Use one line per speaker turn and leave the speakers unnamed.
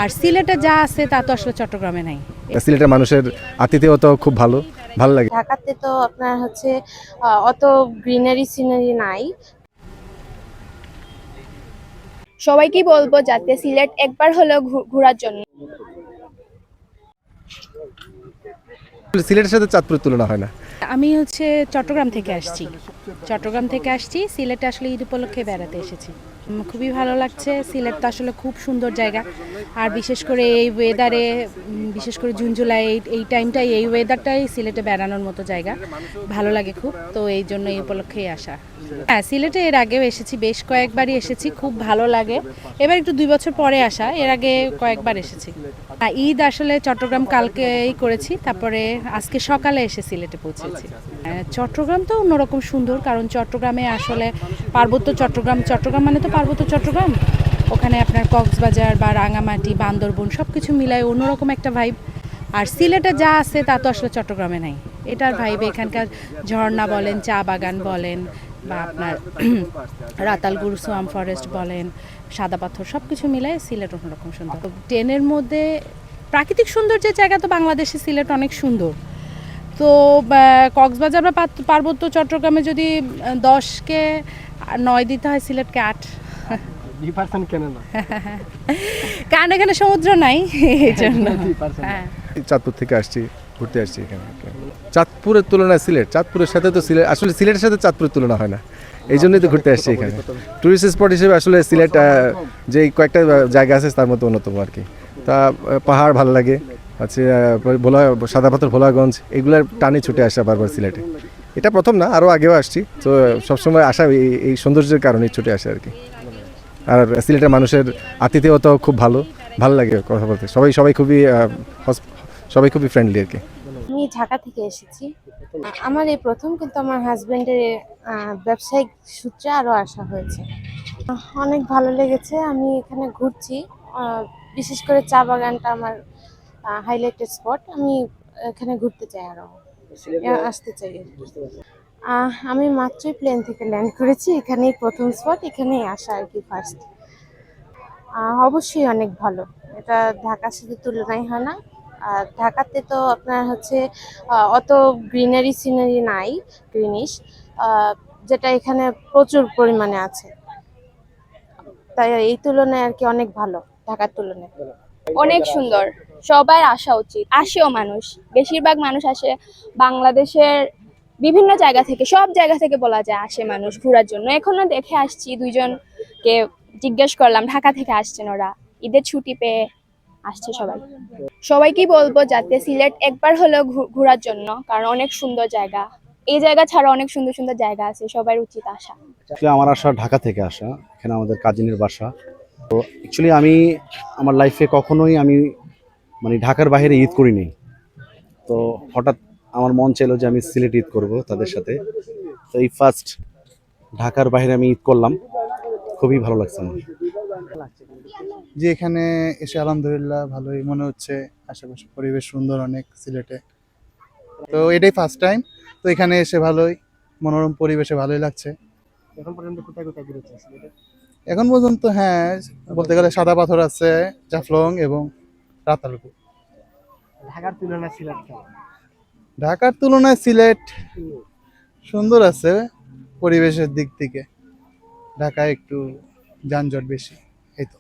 আর সিলেটে যা আছে তা তো আসলে চট্টগ্রামে নাই।
সিলেটের মানুষের আতিথেয়তা খুব ভালো লাগে।
ঢাকাতে তো আপনার হচ্ছে অত গ্রিনারি সিনারি নাই।
সবাইকে বলবো যাতে সিলেট একবার হলেও ঘোরার জন্য।
সিলেটের সাথে চাঁদপুরের তুলনা হয় না।
আমি চট্টগ্রাম থেকে আসছি। সিলেটে আসলে ঈদ উপলক্ষে বেড়াতে এসেছি। খুবই ভালো লাগছে। সিলেট তো আসলে খুব সুন্দর জায়গা। আর বিশেষ করে এই ওয়েদারে, বিশেষ করে জুন জুলাই এই টাইমটাই, এই ওয়েদারটাই সিলেটে বেড়ানোর মতো জায়গা। ভালো লাগে খুব, তো এই জন্য এই উপলক্ষেই আসা। হ্যাঁ, সিলেটে এর আগেও এসেছি, বেশ কয়েকবারই এসেছি, খুব ভালো লাগে। এবার একটু 2 বছর পরে আসা, এর আগে কয়েকবার এসেছি। ঈদ আসলে চট্টগ্রাম কালকেই করেছি, তারপরে আজকে সকালে এসে সিলেটে পৌঁছেছি। চট্টগ্রাম তো অন্যরকম সুন্দর, কারণ চট্টগ্রামে আসলে পার্বত্য চট্টগ্রাম মানে তো পার্বত্য চট্টগ্রাম। ওখানে আপনার কক্সবাজার বা রাঙামাটি, বান্দরবন সব কিছু মিলায় অন্যরকম একটা ভাইব। আর সিলেটে যা আছে তা তো আসলে চট্টগ্রামে নাই। এটার ভাইব এখানকার ঝর্ণা বলেন, চা বাগান বলেন, বা আপনার রাতালগুড় সোয়াম ফরেস্ট বলেন, সাদা পাথর সব কিছু মিলায় সিলেট অন্যরকম সুন্দর। ট্রেনের মধ্যে প্রাকৃতিক সৌন্দর্যের জায়গা তো বাংলাদেশে সিলেট অনেক সুন্দর। তো কক্সবাজার বা পার্বত্য চট্টগ্রামে যদি 10কে 9 দিতে হয়, সিলেটকে 8। কারণ এখানে সমুদ্র নাই, এই জন্য। হ্যাঁ,
চাঁদপুর থেকে আসছি, ঘুরতে আসছি এখানে। চাঁদপুরের তুলনায় চাঁদপুরের সাথে তো আসলে সিলেটের সাথে চাঁদপুরের তুলনা হয় না। এই জন্যই তো ঘুরতে আসছি এখানে। টুরিস্ট স্পট হিসেবে আসলে সিলেট যে কয়েকটা জায়গা আছে তার মধ্যে অন্যতম আর কি। তা পাহাড় ভালো লাগে, আছে সাদা পাথর, ভোলাগঞ্জ, এগুলার টানে ছুটে আসা বারবার সিলেটে। এটা প্রথম না, আরও আগেও আসছি, তো সবসময় আসা এই সৌন্দর্যের কারণে ছুটে আসে আর কি। আর সিলেটের মানুষের আতিথেয়তাও খুব ভালো লাগে কথা বলতে। সবাই খুবই ফ্রেন্ডলি আর কি।
আমি ঢাকা থেকে এসেছি। আমার এই প্রথম, কিন্তু আমার হাজবেন্ডের ব্যবসায়িক সূত্রে আরো আসা হয়েছে। অনেক ভালো লেগেছে। আমি এখানে ঘুরছি, বিশেষ করে চা বাগানটা আমার হাইলাইটেড স্পট। আমি এখানে ঘুরতে চাই, আরো আসতে চাই। আমি মাত্রই প্লেন থেকে ল্যান্ড করেছি, এখানেই প্রথম স্পট, এখানেই আসা আর কি ফার্স্ট। অবশ্যই অনেক ভালো। এটা ঢাকার সাথে তুলনাই হয় না। আর ঢাকাতে তো আপনার হচ্ছে অত গ্রিনারি সিনারি নাই, গ্রিনিশ, যেটা এখানে প্রচুর পরিমাণে আছে। তাই এই তুলনায় আর কি অনেক ভালো, ঢাকার তুলনায়।
অনেক সুন্দর, সবার আসা উচিত। আসেও মানুষ, বেশিরভাগ মানুষ আসে বাংলাদেশের বিভিন্ন জায়গা থেকে, সব জায়গা থেকে বলা যায় আসে মানুষ ঘোরার জন্য। এখনো দেখে আসছি, 2জনকে জিজ্ঞেস করলাম ঢাকা থেকে আসছেন ওরা, ঈদের ছুটি পেয়ে আসছে সবাই। সবাইকে বলবো যাতে সিলেট একবার হলেও ঘোরার জন্য, কারণ অনেক সুন্দর জায়গা। এই জায়গা ছাড়া অনেক সুন্দর সুন্দর জায়গা আছে, সবার উচিত আসা।
আমার আসা ঢাকা থেকে আসা, এখানে আমাদের কাজিনের বাসা। তো অ্যাকচুয়ালি আমি আমার লাইফে কখনোই মানে ঢাকার বাইরে ঈদ করিনি। তো হঠাৎ আমার মন চাইলো যে আমি সিলেট ঈদ করব তাদের সাথে। তো এই ফার্স্ট ঢাকার বাইরে আমি ঈদ করলাম, খুবই ভালো লাগছে আমার।
যে এখানে এসে আলহামদুলিল্লাহ ভালোই মনে হচ্ছে। আশেপাশে পরিবেশ সুন্দর অনেক সিলেটে। তো এটাই ফার্স্ট টাইম, তো এখানে এসে ভালোই, মনোরম পরিবেশে ভালোই লাগছে।
এখন পর্যন্ত কোথায় কোথায় ঘুরেছেন সিলেটে?
এখন পর্যন্ত হ্যাঁ, বলতে গেলে সাদা পাথর আছে, জাফলং এবং রাতারগুল।
ঢাকার তুলনায় সিলেট কেমন?
ঢাকার তুলনায় সিলেট সুন্দর আছে পরিবেশের দিক থেকে। ঢাকায় একটু যানজট বেশি, এই তো।